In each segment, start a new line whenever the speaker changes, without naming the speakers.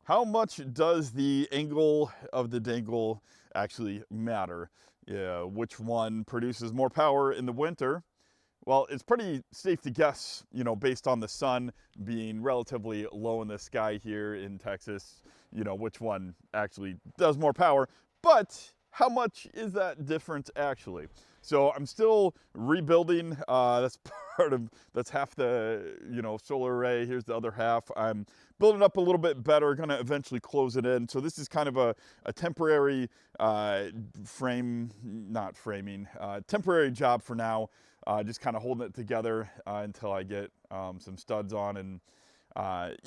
how much does the angle of the dangle actually matter? Yeah, which one produces more power in the winter? Well, it's pretty safe to guess, based on the sun being relatively low in the sky here in Texas, which one actually does more power. But how much is that difference actually? So I'm still rebuilding. That's half the, solar array. Here's the other half. I'm building up a little bit better, gonna eventually close it in. So this is kind of a temporary temporary job for now. Just kind of holding it together until I get some studs on. And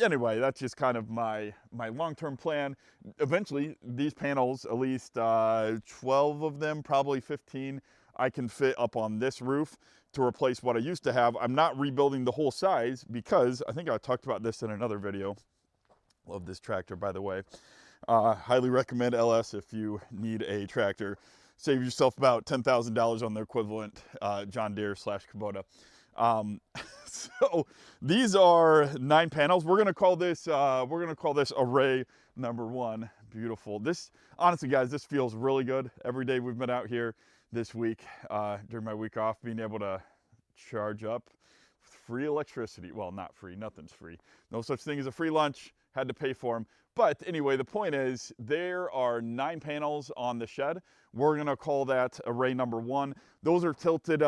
anyway, that's just kind of my long-term plan. Eventually, these panels, at least 12 of them, probably 15, I can fit up on this roof to replace what I used to have. I'm not rebuilding the whole size because I think I talked about this in another video. Love this tractor, by the way. Highly recommend LS if you need a tractor. Save yourself about $10,000 on the equivalent John Deere / Kubota. So these are 9 panels. We're gonna call this array number 1. Beautiful. This, honestly, guys, this feels really good. Every day we've been out here this week during my week off, being able to charge up with free electricity. Well, not free. Nothing's free. No such thing as a free lunch. Had to pay for them. But anyway, the point is there are 9 panels on the shed. We're gonna call that array number 1. Those are tilted,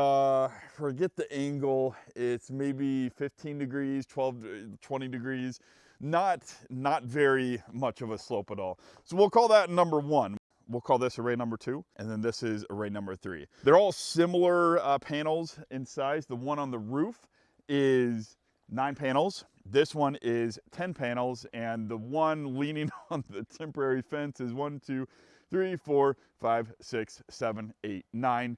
forget the angle. It's maybe 15 degrees, 12, 20 degrees. Not very much of a slope at all. So we'll call that number 1. We'll call this array number 2, and then this is array number 3. They're all similar panels in size. The one on the roof is 9 panels. This one is 10 panels, and the one leaning on the temporary fence is 1, 2, 3, 4, 5, 6, 7, 8, 9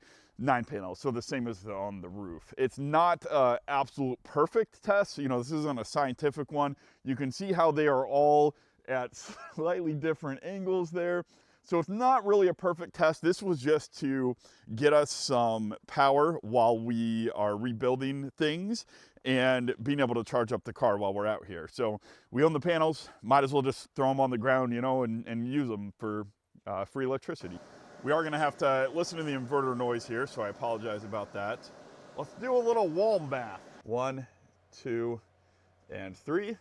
panels. So the same as on the roof. It's not an absolute perfect test. This isn't a scientific one. You can see how they are all at slightly different angles there. So it's not really a perfect test. This was just to get us some power while we are rebuilding things and being able to charge up the car while we're out here. So we own the panels, might as well just throw them on the ground, and use them for free electricity. We are gonna have to listen to the inverter noise here, so I apologize about that. Let's do a little wall math. 1, 2, and 3.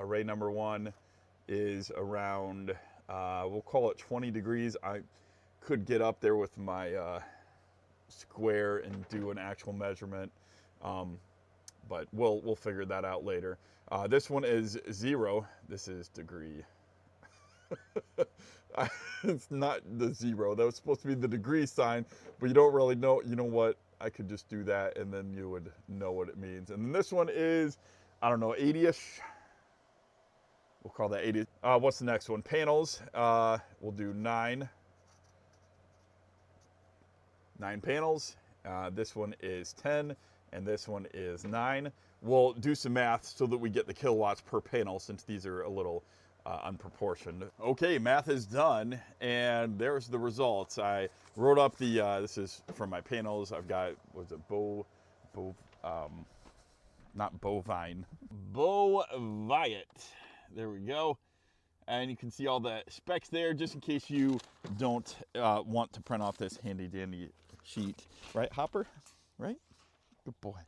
Array number 1 is around, we'll call it 20 degrees. I could get up there with my square and do an actual measurement, but we'll figure that out later. This one is 0. This is degree. It's not the 0. That was supposed to be the degree sign, but you don't really know. You know what? I could just do that, and then you would know what it means. And then this one is, I don't know, 80-ish. We'll call that 80. What's the next one? Panels. We'll do 9. 9 panels. This one is 10, and this one is 9. We'll do some math so that we get the kilowatts per panel, since these are a little unproportioned. Okay, math is done, and there's the results. I wrote up the, this is from my panels. I've got, was it not bovine, Boviet. There we go. And you can see all the specs there, just in case you don't want to print off this handy dandy sheet. Right, Hopper? Right? Good boy.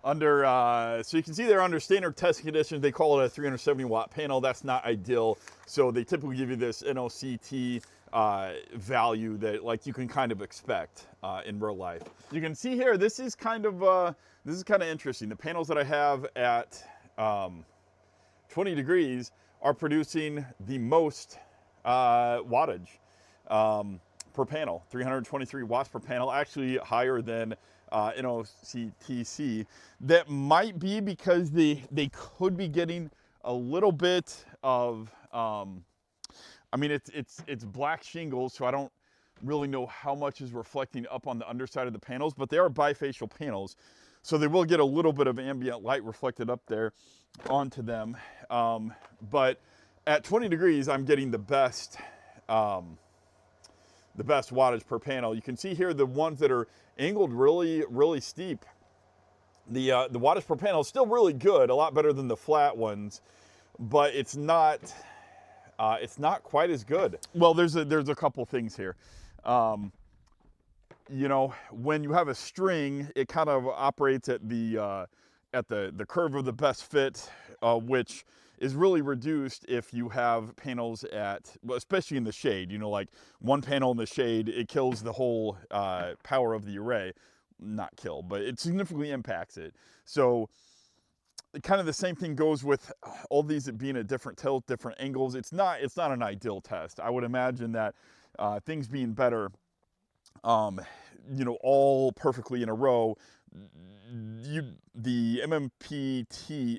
So you can see they're under standard testing conditions. They call it a 370 watt panel. That's not ideal. So they typically give you this NOCT value that you can kind of expect in real life. You can see here, this is kind of interesting. The panels that I have at 20 degrees are producing the most wattage per panel, 323 watts per panel, actually higher than NOCTC. That might be because they could be getting a little bit of, it's black shingles, so I don't really know how much is reflecting up on the underside of the panels, but they are bifacial panels, so they will get a little bit of ambient light reflected up there onto them. But at 20 degrees, I'm getting the best wattage per panel. You can see here the ones that are angled really, really steep. The wattage per panel is still really good, a lot better than the flat ones, but it's not it's not quite as good. Well, there's a couple things here. You know, when you have a string, it kind of operates at the curve of the best fit, which is really reduced if you have panels at, well, especially in the shade. You know, like one panel in the shade, it kills the whole power of the array. Not kill, but it significantly impacts it. So kind of the same thing goes with all these being at different tilt, different angles. It's not an ideal test. I would imagine that things being better, you know, all perfectly in a row, the MPPT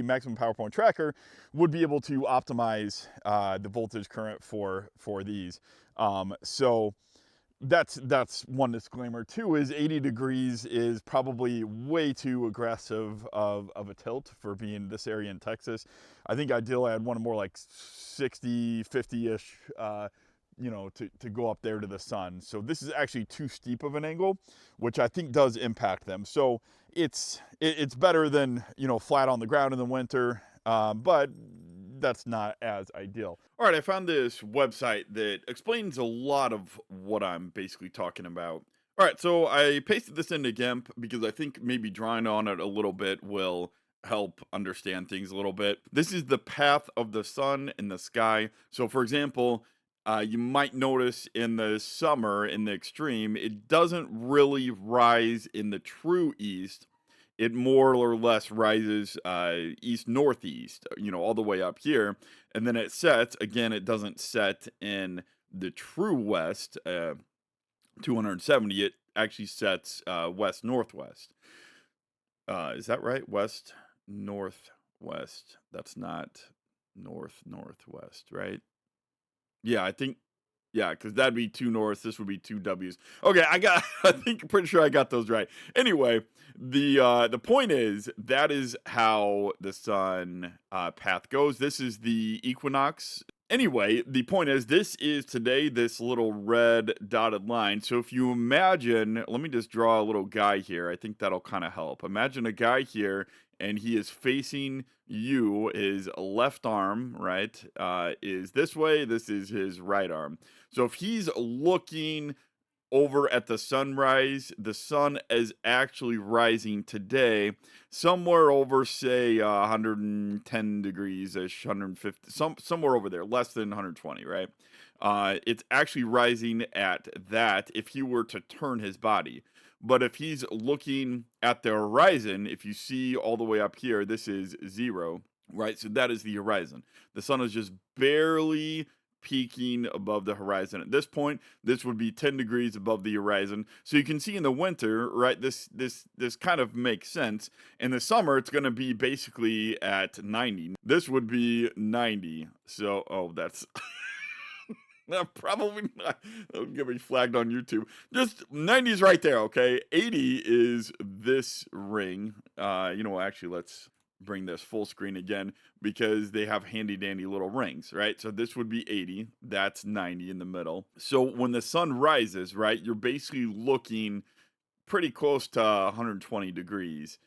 maximum power point tracker would be able to optimize the voltage current for these. So that's one disclaimer. Two is 80 degrees is probably way too aggressive of a tilt for being this area in Texas. I think ideally I'd want more like 60, 50-ish, you know, to go up there to the sun. So this is actually too steep of an angle, which I think does impact them. So it's better than, you know, flat on the ground in the winter, but that's not as ideal. All right, I found this website that explains a lot of what I'm basically talking about. All right, so I pasted this into GIMP because I think maybe drawing on it a little bit will help understand things a little bit. This is the path of the sun in the sky. So, for example, you might notice in the summer, in the extreme, it doesn't really rise in the true east. It more or less rises east northeast, you know, all the way up here, and then it sets again. It doesn't set in the true west, 270. It actually sets west northwest. Is that right? West northwest. That's not north northwest, right? Yeah, I think. Yeah, because that'd be two norths. This would be two W's. Okay, I think pretty sure I got those right. Anyway, the point is that is how the sun path goes. This is the equinox. Anyway, the point is this is today this little red dotted line. So if you imagine, let me just draw a little guy here. I think that'll kind of help. Imagine a guy here and he is facing you. His left arm, right, is this way. This is his right arm. So if he's looking over at the sunrise, the sun is actually rising today somewhere over, say, 110 degrees ish, 150, somewhere over there, less than 120, right? It's actually rising at that if he were to turn his body. But if he's looking at the horizon, if you see all the way up here, this is 0, right? So that is the horizon. The sun is just barely peaking above the horizon. At this point, this would be 10 degrees above the horizon. So you can see in the winter, right, this kind of makes sense. In the summer, it's going to be basically at 90. This would be 90. So, oh, that's no, probably not. That'll get me flagged on YouTube. Just 90 is right there, okay? 80 is this ring. You know, actually, let's bring this full screen again because they have handy dandy little rings, right? So this would be 80. That's 90 in the middle. So when the sun rises, right, you're basically looking pretty close to 120 degrees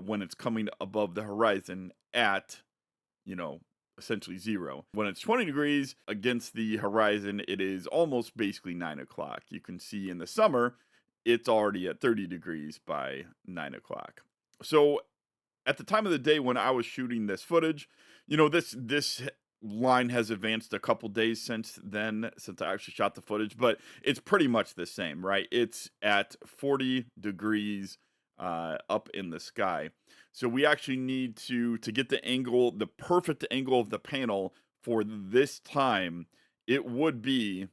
when it's coming above the horizon at, you know, essentially 0. When it's 20 degrees against the horizon, it is almost basically 9 o'clock. You can see in the summer, it's already at 30 degrees by 9 o'clock. So at the time of the day when I was shooting this footage, you know, this line has advanced a couple days since then, since I actually shot the footage, but it's pretty much the same, right? It's at 40 degrees up in the sky. So we actually need to get the angle, the perfect angle of the panel for this time. It would be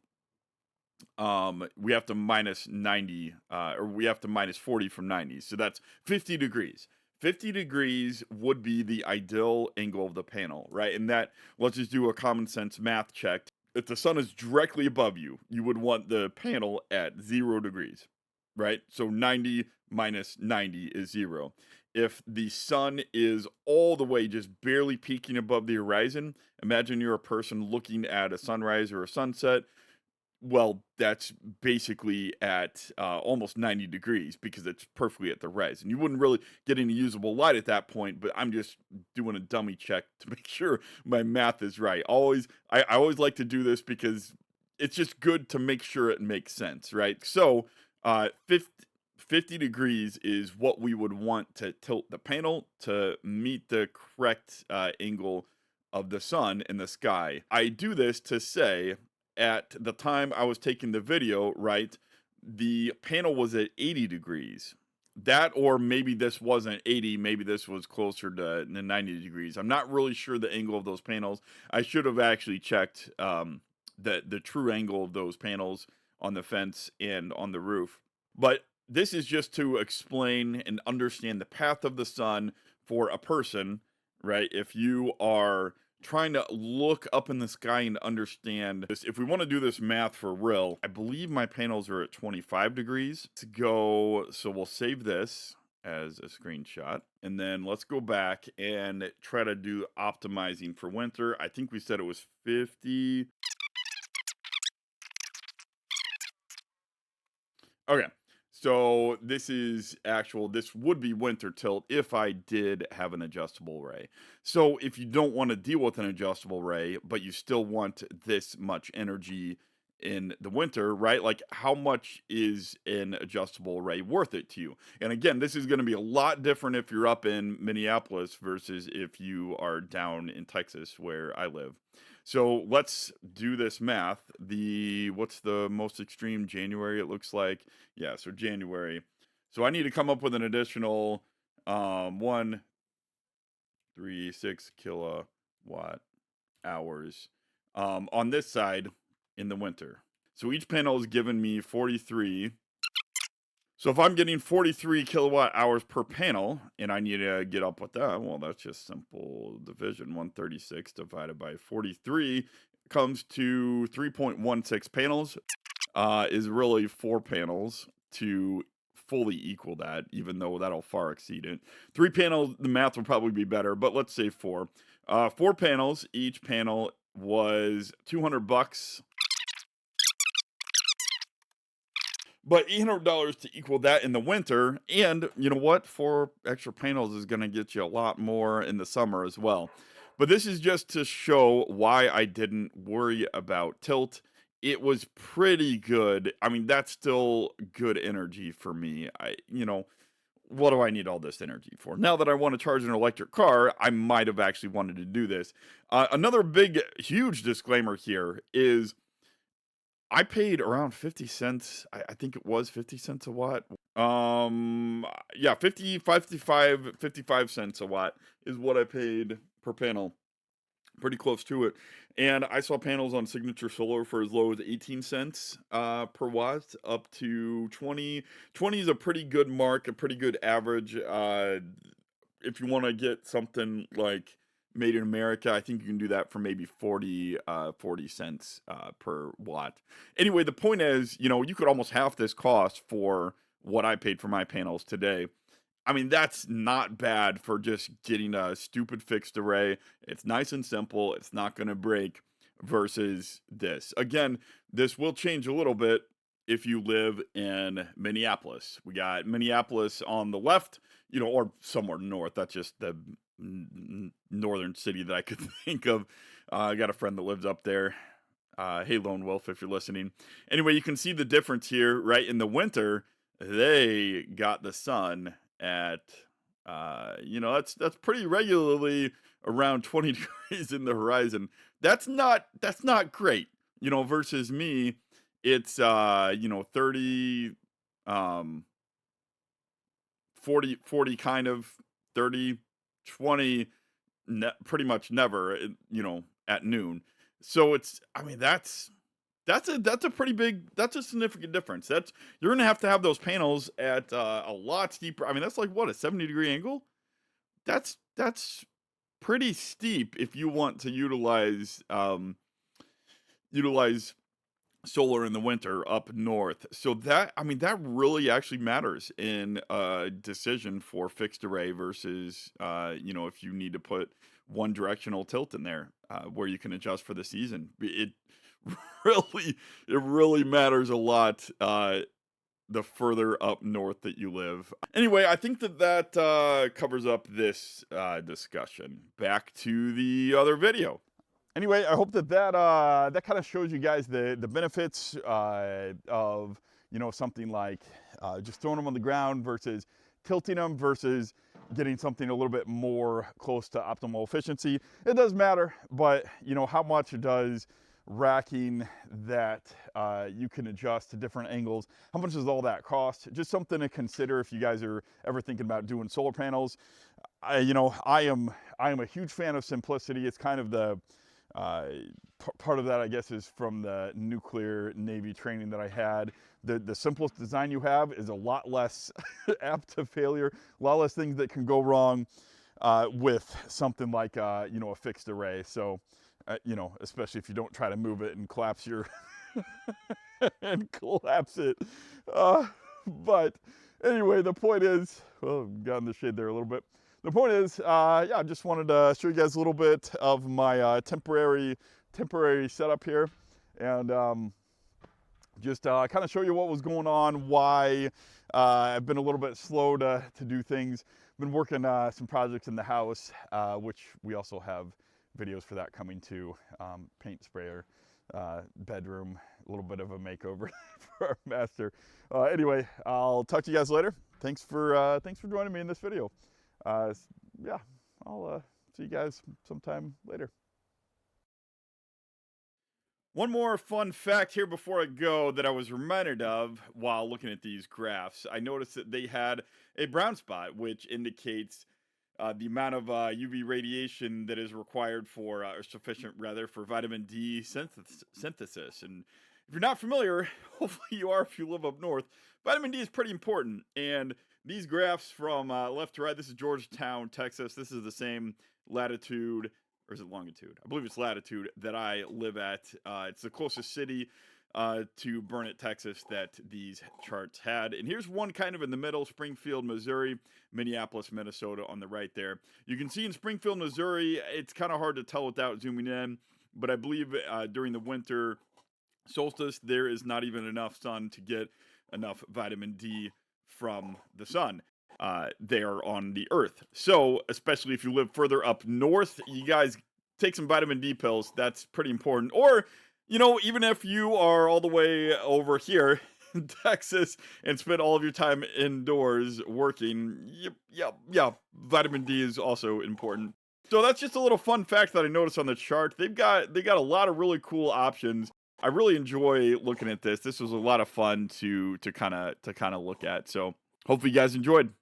we have to minus 90 or we have to minus 40 from 90. So that's 50 degrees. 50 degrees would be the ideal angle of the panel, right? And that, let's just do a common sense math check. If the sun is directly above you, you would want the panel at 0 degrees, right? So 90 minus 90 is 0. If the sun is all the way just barely peaking above the horizon, imagine you're a person looking at a sunrise or a sunset. Well, that's basically at almost 90 degrees because it's perfectly at the res. And you wouldn't really get any usable light at that point, but I'm just doing a dummy check to make sure my math is right. I always like to do this because it's just good to make sure it makes sense, right? So, 50 degrees is what we would want to tilt the panel to meet the correct angle of the sun in the sky. I do this to say at the time I was taking the video, right, the panel was at 80 degrees. That, or maybe this wasn't 80, maybe this was closer to the 90 degrees. I'm not really sure the angle of those panels. I should have actually checked the true angle of those panels on the fence and on the roof. But this is just to explain and understand the path of the sun for a person, right? If you are trying to look up in the sky and understand this, if we want to do this math for real, I believe my panels are at 25 degrees to go. So we'll save this as a screenshot, and then let's go back and try to do optimizing for winter. I think we said it was 50. Okay. So this would be winter tilt if I did have an adjustable ray. So if you don't want to deal with an adjustable ray, but you still want this much energy in the winter, right? Like how much is an adjustable array worth it to you? And again, this is going to be a lot different if you're up in Minneapolis versus if you are down in Texas where I live. So let's do this math. What's the most extreme? January, it looks like. Yeah, so January. So I need to come up with an additional 136 kilowatt hours on this side in the winter. So each panel is giving me 43. So if I'm getting 43 kilowatt hours per panel and I need to get up with that, well, that's just simple division. 136 divided by 43 comes to 3.16 panels, is really 4 panels to fully equal that, even though that'll far exceed it. 3 panels, the math will probably be better, but let's say 4. 4 panels, each panel was $200. But $800 to equal that in the winter, and you know what? 4 extra panels is gonna get you a lot more in the summer as well. But this is just to show why I didn't worry about tilt. It was pretty good. I mean, that's still good energy for me. What do I need all this energy for? Now that I want to charge an electric car, I might have actually wanted to do this. Another big, huge disclaimer here is I paid around 50 cents. I think it was 50 cents a watt. Yeah, 55 cents a watt is what I paid per panel. Pretty close to it. And I saw panels on Signature Solar for as low as 18 cents per watt up to 20. 20 is a pretty good mark, a pretty good average. If you want to get something like made in America, I think you can do that for maybe 40 cents per watt. Anyway, the point is, you could almost half this cost for what I paid for my panels today. I mean, that's not bad for just getting a stupid fixed array. It's nice and simple. It's not going to break versus this. Again, this will change a little bit if you live in Minneapolis. We got Minneapolis on the left, or somewhere north. That's just the northern city that I could think of. I got a friend that lives up there. Hey, Lone Wolf, if you're listening. Anyway, you can see the difference here, right? In the winter, they got the sun at, that's pretty regularly around 20 degrees in the horizon. That's not great, versus me. It's 30, 40 kind of 30, 20, pretty much never, at noon. So I mean, that's a pretty big, that's a significant difference. You're gonna have to have those panels at a lot steeper. I mean, that's like what, a 70-degree angle? That's pretty steep if you want to utilize solar in the winter up north. So that really actually matters in a decision for fixed array versus if you need to put one directional tilt in there, where you can adjust for the season. It really, it really matters a lot, the further up north that you live. Anyway, I think that covers up this discussion. Back to the other video. Anyway, I hope that kind of shows you guys the benefits of, you know, something like just throwing them on the ground versus tilting them versus getting something a little bit more close to optimal efficiency. It does matter, but you know, how much does racking that you can adjust to different angles, how much does all that cost? Just something to consider if you guys are ever thinking about doing solar panels. You know, I am a huge fan of simplicity. It's kind of the part of that, I guess, is from the nuclear Navy training that I had. The simplest design you have is a lot less apt to failure, a lot less things that can go wrong with something like you know, a fixed array. So you know, especially if you don't try to move it and collapse your and collapse it. But anyway, the point is, well, got in the shade there a little bit. The point is, yeah, I just wanted to show you guys a little bit of my temporary setup here, and just kind of show you what was going on, why I've been a little bit slow to do things. Been working some projects in the house, which we also have videos for that coming too. Paint sprayer, bedroom, a little bit of a makeover for our master. Anyway, I'll talk to you guys later. Thanks for joining me in this video. Yeah, I'll see you guys sometime later. One more fun fact here before I go that I was reminded of while looking at these graphs. I noticed that they had a brown spot, which indicates the amount of UV radiation that is required for, or sufficient rather, for vitamin D synthesis. And if you're not familiar, hopefully you are if you live up north, vitamin D is pretty important. And these graphs from left to right, this is Georgetown, Texas. This is the same latitude, or is it longitude? I believe it's latitude that I live at. It's the closest city to Burnet, Texas that these charts had. And here's one kind of in the middle, Springfield, Missouri, Minneapolis, Minnesota on the right there. You can see in Springfield, Missouri, it's kind of hard to tell without zooming in, but I believe during the winter solstice, there is not even enough sun to get enough vitamin D from the sun there on the earth. So especially if you live further up north, you guys take some vitamin D pills. That's pretty important. Or, you know, even if you are all the way over here in Texas and spend all of your time indoors working, yeah, vitamin D is also important. So that's just a little fun fact that I noticed on the chart. They got a lot of really cool options. I really enjoy looking at this. This was a lot of fun to kind of look at. So hopefully you guys enjoyed.